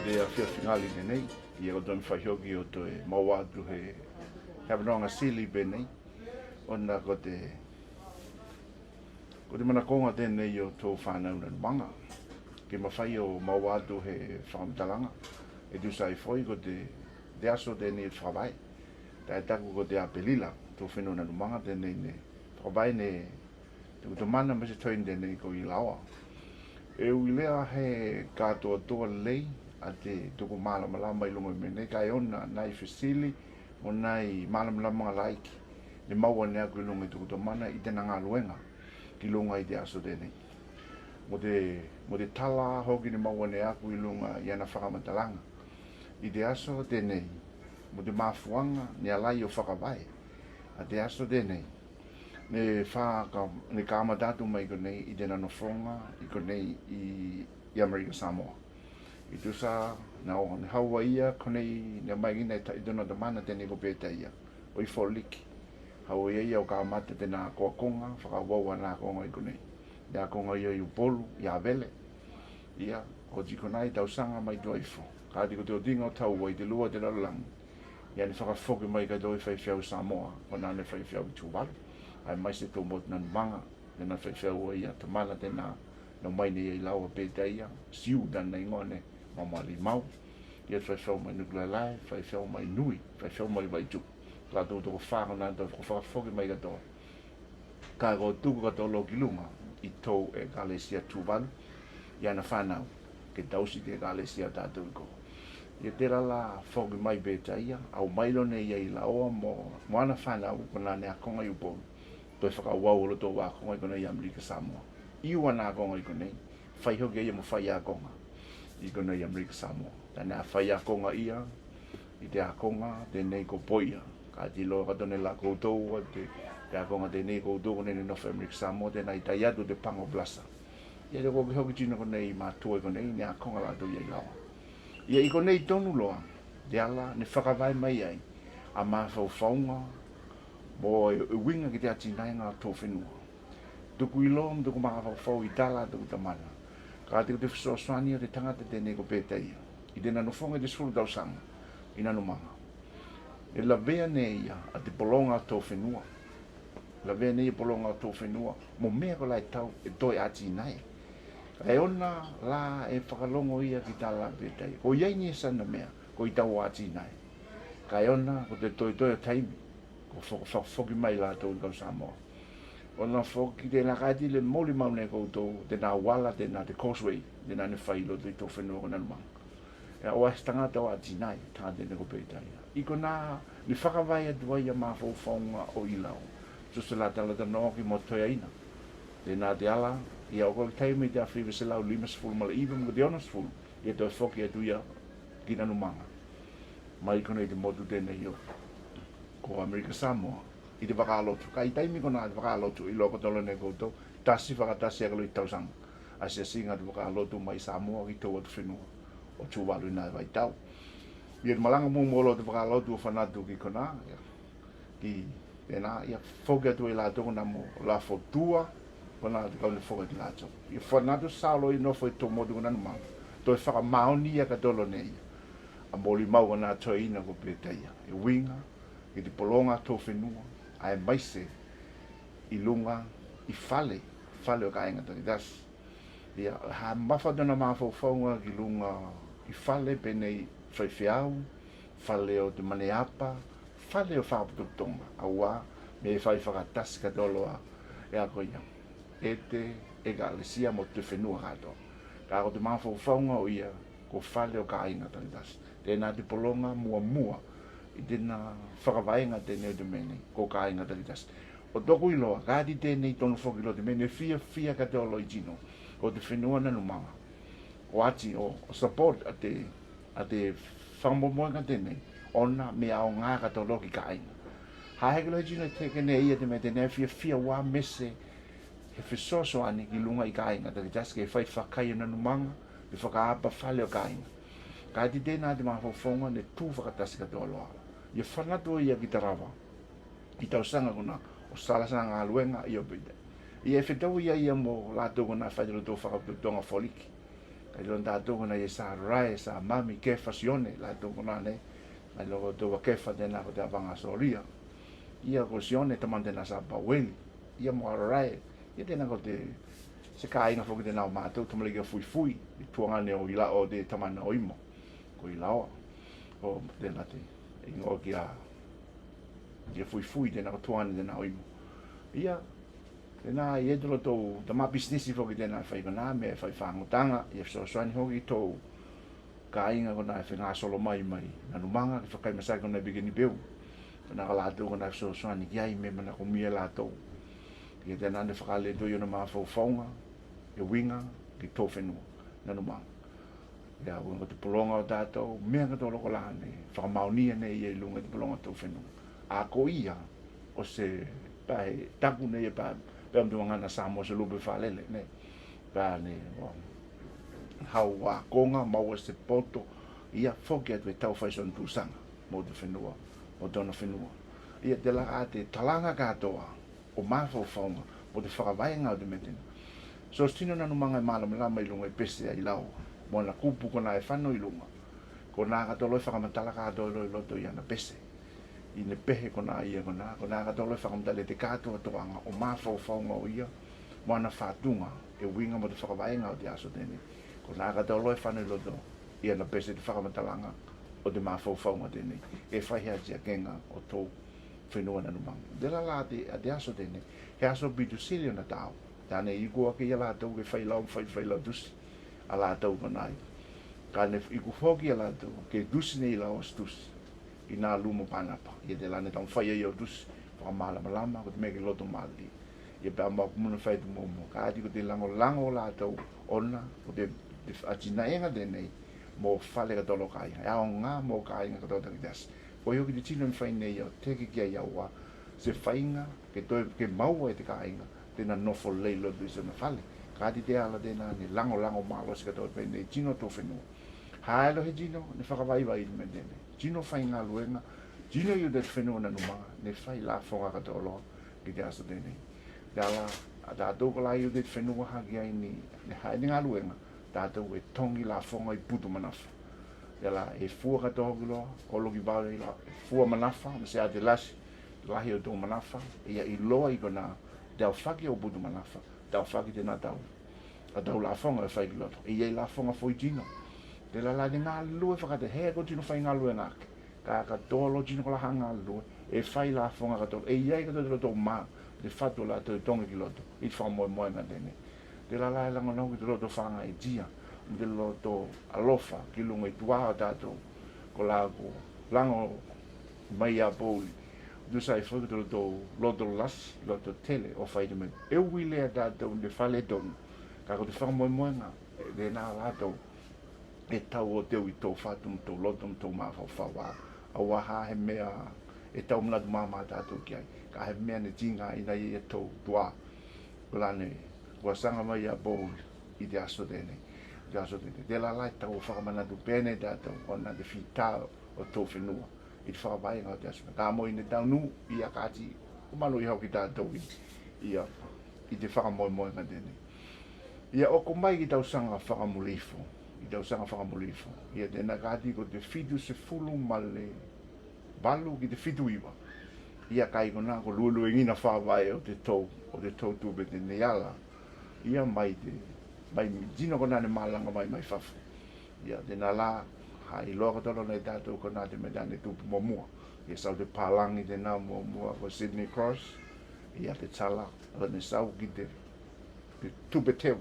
de a fia fingali tenei ia o don whaihoki o to e mauatu he hawanoanga sili benei ona ko te manakonga tenei o tō whanau Nanumaga ke mawhai o mauatu he whakamutalanga e tu sai foi ko te aso tenei fakavae tai taku ko te apelila tō whenua Nanumaga tenei ne fakavae ne te mana me se toin tenei ko Ilaoa e uilea he katoa toa lei a te tuku malamalama i lunga i mene kai ona nai fesili o nai malamalama laiki ne maua ne aku i lunga i tuku to mana i tena ngā luenga ki lunga i te aso tenei mo te tala hoki ne maua ne aku i lunga i ana whakamatalanga i te aso tenei mo te mafuaga ne alai o fakavae a te aso tenei ne kamatatu mai konei i te nanofonga i konei i Amerika Samoa i tu sa na o ne haua ia konei ne mai gina i tona te mana tene ko pēta ia o i foliki haua ia o kamata tena koakonga whakawaua nā konga i konei nā konga ia i upolu i avele ia o jikonai tausanga mai doifo kāti ko te o dinga o taua i te lua te lalang ia ni whakafoki mai ka doi whaiwhiau Samoa o nā ne whaiwhiau i tūwalu ai mai se tō mot Nanumaga nā whaiwhiau ia te mana tena no mai ne i laua pēta ia siu dana i ngone Molimau ia whaiwhiau mai nukulalai whaiwhiau mai nui whaiwhiau mai waitu la tō tō whāngana tō whakafoki mai katoa ka ko tuku katoa lo ki lunga i tō e Galesia tūwalu ia na whanau ke tausi te Galesia tātou ko ia tera la whoki mai pēta ia au mailo ne ia i Ilaoa mo ana whanau kona ne akonga i upolu toi whakawau o tō wakonga i kona i Amerika Samoa iu ana akonga i konei whaihoki ia mo whai akonga i kona i Amerika Samoa tana whai akonga ia i te akonga tenei ko poia ka ti lo katone la koutou te akonga tenei koutou kone no Amerika Samoa tena i tai atu te pango blasa ia te koki hoki tino konei mātua i konei ne akonga la tō ia i lawa ia i konei tonu loa te ala ne whakavae mai ai a mawhau whaunga mo e winga ki te atinai ngā tō whenua. Tuku i loa, tuku mawhau whau i tala tuku tamana. Ka te te whesoswani o te tangata tēnei ko pēta ia. I te nanofonga te suru tausanga i Nanumaga. E la vea ne ia a te polonga tō whenua. La vea ne ia polonga tō whenua. Mo mea ko lai tau e toi atinai. E ona la e whakalongo ia ki tala pēta ia. Ko iai ni e sana mea ko i tau atinai. Ka e ona ko te toi o taimi. Whoki mai la tō i Samoa. O na whoki te nakati le Molimau ne koutou, te nā wala, te nā te causeway, te nā ne whailo te tō whenua ko Nanumaga. E o ais tangata o atinai, tāte ne ko pētaia. I ko nā, ni whakawai atua ia mawhau whaunga o Ilaoa. Tusa la tala ta noki mo toia ina. Te nā te ala, ia o koi taimi te awhiwe se lau 5 mala iwa mga te onas fulu, ia tō whoki atu ia ki Nanumaga. Mai konei te motu tēnei o. Ko Amerika Samoa i te whakalotu. Ka i taimi ko nā te whakalotu i loko tolo ne koutou, tasi whakatasi akalo i tausanga. Asia singa te whakalotu mai Samoa ki tau atu whenua o tūwalu i nā vai tau. I te malanga mōmolo te whakalotu o whanatu ki kona, ki tēnā, ia whoki atu i lātou na mo la whotua, kona te kaune whoki ki lātou. I whanatu sālo i nofo i tō motu ko Nanumaga. Toi whakamaoni ia ka tolo ne ia. A Molimau ka nā toi ina ko pēta ia. I winga, i te polonga tō whenua, ai maise i lunga i whale o ka inga tani das. Ia, ha mawhatona mawhau whaunga ki lunga i whale penei whaiwhiau, whale o te maneapa, whale o whapututonga, a wā, me e whai whakatasi ka toloa e ako ia. E te Galesia mo te whenua katoa. Ka ako te mawhau whaunga o ia, ko whale o ka inga tani das. Tēnā te polonga mua, i tēnā whakavaenga tēnei o te mene, ko ka inga taritas. O toku i loa, kāti tēnei tonu whoki lo te mene, fia ka te olo i tino, o te whenua Nanumaga. O ati, o support a te whakamomoenga tēnei, ona me ao ngā ka te olo ki ka inga. Haheke lo i tino te kene ia te me tēnei fia wā mese, he whisoso ani ki lunga i ka inga taritas, ke whai whakai o Nanumaga, ke whakaapa whale o ka inga. Kāti tēnā te mawhauwhaunga ne tū whakatasi ka te oloa. Ia whanatu ia ki tarawa, i tausanga kuna, o salasanga ngā luenga i o pita. Ia e whetau ia mo lātou kuna whaitaro tō whakaputonga wholiki. Kai lon tātou kona e sa rai, sa mami kefa sione, la tō kona ne, ai loko tō kefa tēnā ko te avanga soria. Ia ko sione taman tēnā sa paweli, ia mo rai, ia tēnā ko te, se ka inga whoki tēnā o mātou, tamalegi a fui, i tuangane o Ilaoa o te tamana o imo, ko Ilaoa, o tēnā te, ingo ki a, ia fui tēnā ko tuangane tēnā o imo. Ia, tēnā i edolo tō, tama businessi whoki tēnā whai kona, me whai whangotanga, ia soani hoki tō, ka inga kona e whenga solo mai, Nanumaga, ki whakai masai kona bigini beu. Kona ka lātou kona soani ki ai, me mana ko mia lātou. Ki tēnā ne whakale tō iona maa whauwhaunga, e winga, ki tō fenua, Nanumaga. Ia, unga te polonga o tātou, mea ka tō loko lāne, whakamaunia ne i e lunga te polonga tō fenua. A ko ia, o se, pae, taku ne i e pae, pēm tu ngana Samoa se lupe whalele, ne. Pēr ne, hau wā konga, maua se poto, ia whoki atu e tau whaison tūsanga, mō te whenua, o tōna whenua. Ia te laka te talanga katoa, o māwhau whaunga, mō te whakavae ngau te metena. So stino Nanumaga e mālama lama i lunga i pese a Ilaoa, mō na kupu kona e whano i lunga, ko nā katolo e whakamatala katoa i loto i ana pese. I ne pehe kona ia kona katolo e whakamatale te katoa toanga o māwhau whaunga o ia, moana whātunga e winga mo te whakavaenga o te aso tēne. Kona katolo e whano i loto i ana pese te whakamatalanga o te māwhau whaunga tēne. E whaiha tia kenga o tō whenua Nanumaga. Dela la a te aso tēne, he aso bitu sili ona tāo. Tāne i kua ke ia lātou ke whailau dusi a lātou kona i. Kāne i kuhoki a lātou ke dusi ne i lau as dusi. I nā lumo pānapa. Ia te lane tau whaia i au dusi, whakamālama lama, ko te meke loto māli. Ia pēr mau kumuna whai tu mōmo. Ka ati ko te lango lātou ona, ko te atina enga tenei, mō whale ka tolo kai. E ao ngā mō kai ngā katoa taki tas. Ko i hoki te tino ni whai nei au, teke kia i aua, se whainga, ke maua e te kai inga, tēnā nofo leilo tu isa na whale. Ka ati te ala tēnā ni lango mālo si katoa pēr nei, tino tō whenua. Haelo he tino, ne whakawaiwa i me tēne. Tino whai ngā luenga, tino i te whenua Nanumaga, ne whai la whonga katoa loa ki te aso tēne. Te ala, a tātou ko la i te whenua haki ai ni, ne hae ni ngā luenga, tātou e tongi la whonga i putu manafa. Te ala, e fua katoa hoki loa, kolo ki vāre i la fua manafa, ma se a te lasi, lahi o tō manafa, ia i loa i kona tau whaki o putu manafa, tau whaki tēnā tau. A tau la whonga e whai ki loto, ia i la whonga fwoi tino. Te la la ni ngā lue whakate, hea ko tino whai ngā lue ngāke. Ka tōlo tino ko la ha ngā lue, e whai la whonga katoa, e iai katoa tō mā, te whatu la tō tonga ki loto, i te whamoe moe ngā tēne. Te la la e langa nau ki te loto whanga e tia, te loto alofa, ki lunga i tuaha tātou, ko la ko lango mai a pōli. Tu sai whaki te loto las, loto tele, o whai te me, e uile a tātou, te whale tonu, ka ko te whamoe moe ngā, e nā lātou, e tau o teu i tō whatum, tō lotum, tō māwhau whawā. A waha he mea, e tau mnatu māma tātou ki ai. Ka he mea ne tinga ina i e tō tua. Kulane, kua sanga mai a bōu i te aso tēne. Te aso tēne. Te la lai tau o whakamanatu pēne tātou, o nā te whitā o tō whenua. I te whakapai ngā te aso. Ka moi ne tau nu, i a kāti, kumano i hau ki tātou i te whakamoe ngā tēne. Ia oko mai ki tau sanga whakamulifo. I tau sanga whakamulifo. Ia tēnā kāti ko te whitu se fulu male balu ki te whitu iwa. Ia kai kona ko luelue ngina whāwae o te tau tūpe te neala. Ia mai jino kona ne mālanga mai whafu. Ia tēnā la, hai loa katolo nei tātou kona te medane tūpu mua. Ia sau te pālangi tēnā mua ko Sydney Cross. Ia te tala, ne sau ki te tūpe teu.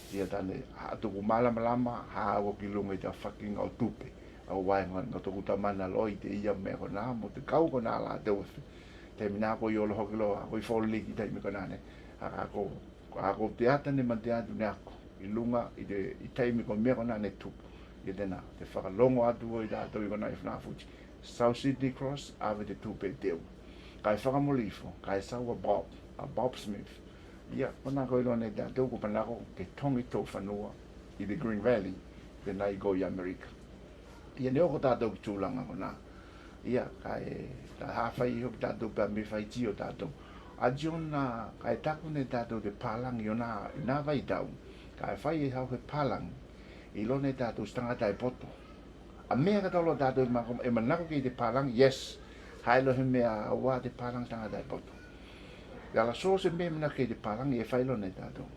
Ia tane hatuku malama haago ki lunga i te whakinga o tupe. Au waenga ngā toku tamana loi te ia mea kona, mo te kau kona la te uwhi. Te mina ko i olo hoki loa, ko i whaoliki taimi kona ne. Ako te ata ne man te atu ne ako. I lunga i taimi ko mea kona ne tupu. Ia tēnā, te whakalongo atu o i tātou i kona i whanafuti. South Sydney Cross, ave te tupe teu. Kai whakamolifo, kai saua Bob Smith. Ia, kona koe loa nei tātou ko panako ke tongi tō whanua i the Green Valley, te nai go i Amerika. Ia ne oko tātou ki tūlanga kona. Ia, kai tā hawhai i hoki tātou pēr me whai ti o tātou. A John, kai taku nei tātou te pālangi o nā vai tau. Kai whai e hau he pālangi. I lona tātou stangata e poto. A mea ka tolo tātou e manako ki te palang, yes, haelo he mea awa te palang stangata e poto. Ia la so se mea manako ki te palang e whailo ne tātou.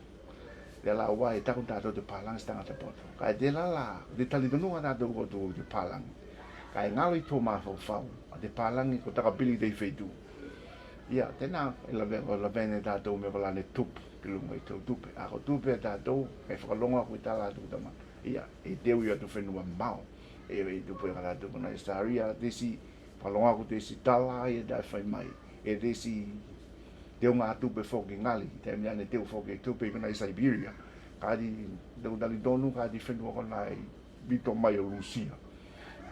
Ia la awa e taku tātou te palang stangata e poto. Ka e te la, te talitonunga tātou koto te palang. Ka e ngalo i tō mafau whau, a te palang i ko takapili te i whaitu. Ia, tēnā, e la vene tātou me wala ne tupu, ki lunga i tau tupe. A ko tupe tātou, e whakalonga ko i tā lātou tamana. Ia, e teu i atu fenua mau. E tupu e tātou kona e staria, tesi, whakalonga ko tesi tala, e dai whai mai. E tesi, teu ngā tupe whoki ngali, te miane teu whoki tupe i kona i Siberia. Kādi, teu dali donu, kādi whenua kona i bito mai o Lucia.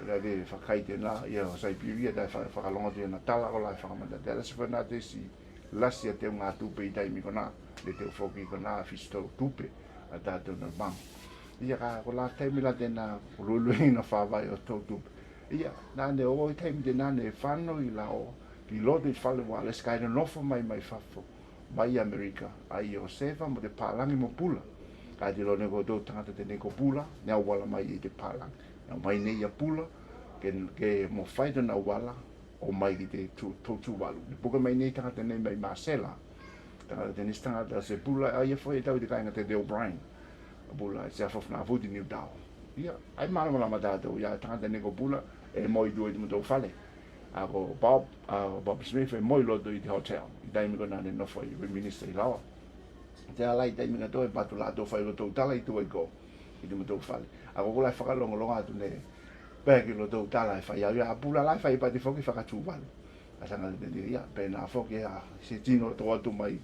Ia de kite na ia Siberia da whakalonga te na tala o lai whakamata. Te alasi whanā te si lasi a teo ngā tupe i taimi kona, le teo whoki kona whistau tupe a tātou na bang. Ia ka ko la taimi la tēnā ruiluingi na whawai o tau tupe. Ia, nāne o i taimi te nāne whāno i la o, ki lote i whale wā, le skaira nofo mai mai whafo, mai Amerika, ai o sewa mo te pālangi mo pula. Ka te lo neko tō tangata te neko pula, nea wala mai i te pālangi. Mai nei a pula, ke mo whaita na wala, o mai ki te tōtu walu. Puka mai nei tangata nei mai Marcela, tangata te nis tangata se pula, ai e whai e tau te kainga te O'Brien, a pula e se awhawhna futi niu tau. Ia, ai marama lama tātou, ia tangata neko pula, e moi dua i te mutau whale. Ako Bob Smith e moi loto i te hotel, i taimi kona ne nofo i Minister Ilaoa. Te alai taimi nga toi patu lato whai loto tala i tua i ko, i te mutau whale. Ako kulai whakalonga atu ne pēki lo tau tala e whai au ia pula lai whai pati whoki whakatū walu. A sanga te te ia, pēnā whoki a se tino tō atu mai.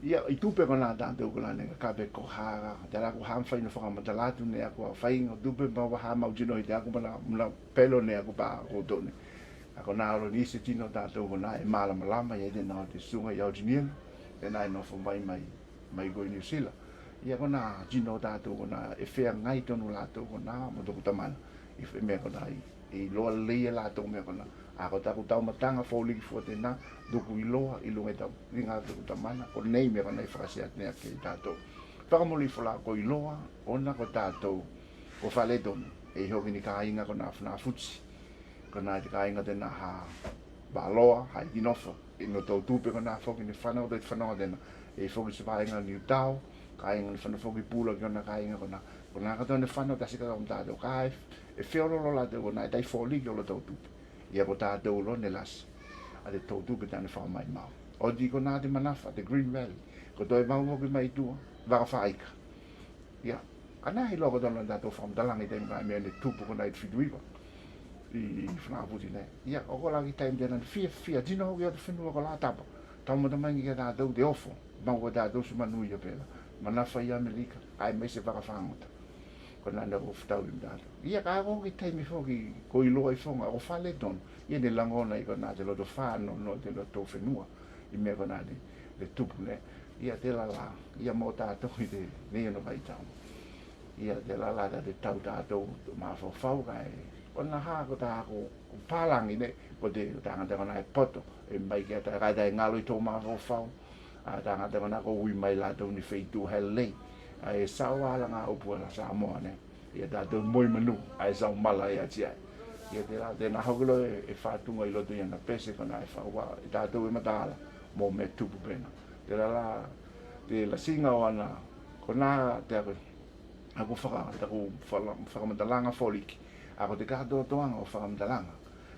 Ia, i tūpe kona tātou kula ne ka pe ko hāga, te rako hāmwhai no whakamata lātu ne ako a whai ngā tūpe mawa hā mautino i te ako mana pelo ne ako pā koto ne. Ako nā alo ni se tino tātou kona e mālama lama i e te nā te sunga i au tiniena, e nā e nofo mai goi New Zealand. Ia kona jino tātou kona e whea ngai tonu lātou kona mo toko tamana i whe mea kona i loa leia lātou mea kona a ko taku tau matanga whauliki fua tēnā duku i loa i lunga tau i ngā toko tamana ko nei mea kona i whakaseat nea ke tātou whakamoli whala ko i loa ona ko tātou ko whale tonu e hoki ni ka inga kona whana futsi kona i te ka inga tēnā ha baloa hai dinofa i no tau tūpe kona whoki ni whanau te whanau tēnā e whoki se whainga ni utau kainga ni whana whoki pūla ki ona kainga kona katoa ni whanau tasi kata om tātou kai e whiorolo la tau kona e tai wholi ki o la tau tupe ia ko tātou lo ne lasi a te tau tupe tāne whamai mau o di kona te manafa te Green Valley ko toi mau ki mai tua waka whaika ia ana hi loko tona tātou whamdalangi te mga mea ne tupu kona i te whituiwa i whanaputi ne ia o ko laki taim tēnā fia tino hoki o te whenua ko la tapa tau matamangi ki tātou te ofo mau ko tātou su manui a pēla manafa i Amerika ai mai se waka whangota ko nana ko whtau i mtata. Ia ka ako ki taimi whoki ko i loa i whonga o whale tonu. Ia ne langona i ko nā te loto whāno no te loto whenua i mea ko nā te tupu ne. Ia te lala, ia mō tātou i te neono vai tau. Ia te lala da te tau tātou mā whau kai. Ko nā hā ko tā ko pālangi ne ko te tangata ko nā e poto e mai kia tā kai tai ngalo i tō mā whau. Tangata ko nā ko ui mai lātou ni wheitu hel lei. Ai sau ala ngā upua la Samoa ne. Ia tātou moi manu, ai sau mala ia tiai. Ia te nā haukilo e whātunga i loto iana pese kona e whaua. I tātou e mataala mō me tupu pena. Te la singa o ana, ko nā te ako whakamatalanga wholiki. Ako te katoa toanga o whakamatalanga.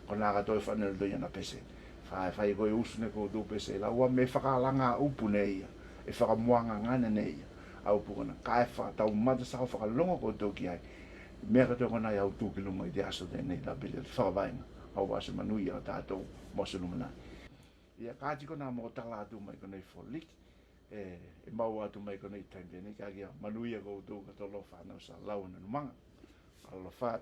Ko nā katoa e whanelu to iana pese. Whai koe usune ko tū pese. La ua me whakalanga upu ne ia. E whakamuanga ngana ne ia. Au pukana kai fa tau mata sa fa longo ko to ki ai me ka to kona au tu kiluma i te aso te nei la bile fa vaina au wa se manui a tato mo se lumana ia ka ti kona mo tala tu mai kona i folik e mau atu mai kona i time ne ka ia manui a ko to ka to lo fa no sa lau na manga alo fa